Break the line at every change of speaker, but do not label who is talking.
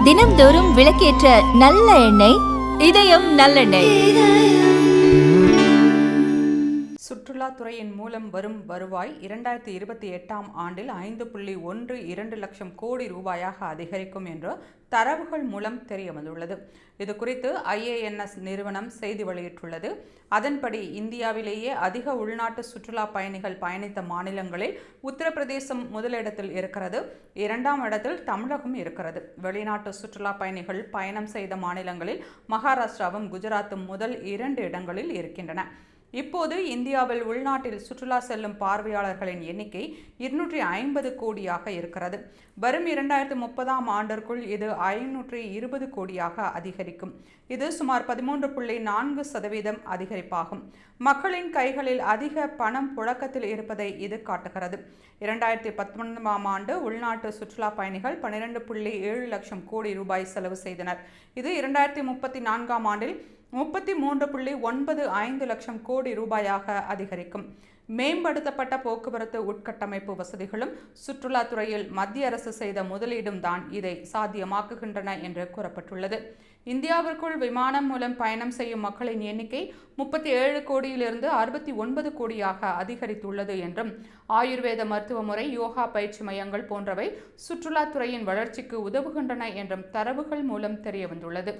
தினம்தோறும் விளக்கேற்ற நல்ல எண்ணெய் இதயம் நல்லெண்ணெய்.
சுற்றுலாத்துறையின் மூலம் வரும் வருவாய் 2028ஆம் ஆண்டில் 5.12 லட்சம் கோடி ரூபாயாக அதிகரிக்கும் என்று தரவுகள் மூலம் தெரிய வந்துள்ளது. இது குறித்து IANS நிறுவனம் செய்தி வெளியிட்டுள்ளது. அதன்படி இந்தியாவிலேயே அதிக உள்நாட்டு சுற்றுலா பயணிகள் பயணித்த மாநிலங்களில் உத்தரப்பிரதேசம் முதலிடத்தில் இருக்கிறது. 2ஆம் இடத்தில் தமிழகம் இருக்கிறது. வெளிநாட்டு சுற்றுலா பயணிகள் பயணம் செய்த மாநிலங்களில் மகாராஷ்டிராவும் குஜராத்தும் முதல் 2 இடங்களில் இருக்கின்றன. இப்போது இந்தியாவில் உள்நாட்டில் சுற்றுலா செல்லும் பார்வையாளர்களின் எண்ணிக்கை 250 கோடியாக இருக்கிறது. வரும் 2030ஆம் ஆண்டிற்குள் இது 520 கோடியாக அதிகரிக்கும். இது சுமார் 13.4% அதிகரிப்பாகும். மக்களின் கைகளில் அதிக பணம் புழக்கத்தில் இருப்பதை இது காட்டுகிறது. 2019ஆம் ஆண்டு உள்நாட்டு சுற்றுலா பயணிகள் 12.7 லட்சம் கோடி ரூபாய் செலவு செய்தனர். இது 2034ஆம் ஆண்டில் 33.95 லட்சம் கோடி ரூபாயாக அதிகரிக்கும். மேம்படுத்தப்பட்ட போக்குவரத்து உட்கட்டமைப்பு வசதிகளும் சுற்றுலாத்துறையில் மத்திய அரசு செய்த முதலீடும் தான் இதை சாத்தியமாக்குகின்றன என்று கூறப்பட்டுள்ளது. இந்தியாவிற்குள் விமானம் மூலம் பயணம் செய்யும் மக்களின் எண்ணிக்கை 37 கோடியிலிருந்து 69 கோடியாக அதிகரித்துள்ளது என்றும், ஆயுர்வேத மருத்துவ முறை, யோகா பயிற்சி மையங்கள் போன்றவை சுற்றுலாத்துறையின் வளர்ச்சிக்கு உதவுகின்றன என்றும் தரவுகள் மூலம் தெரிய வந்துள்ளது.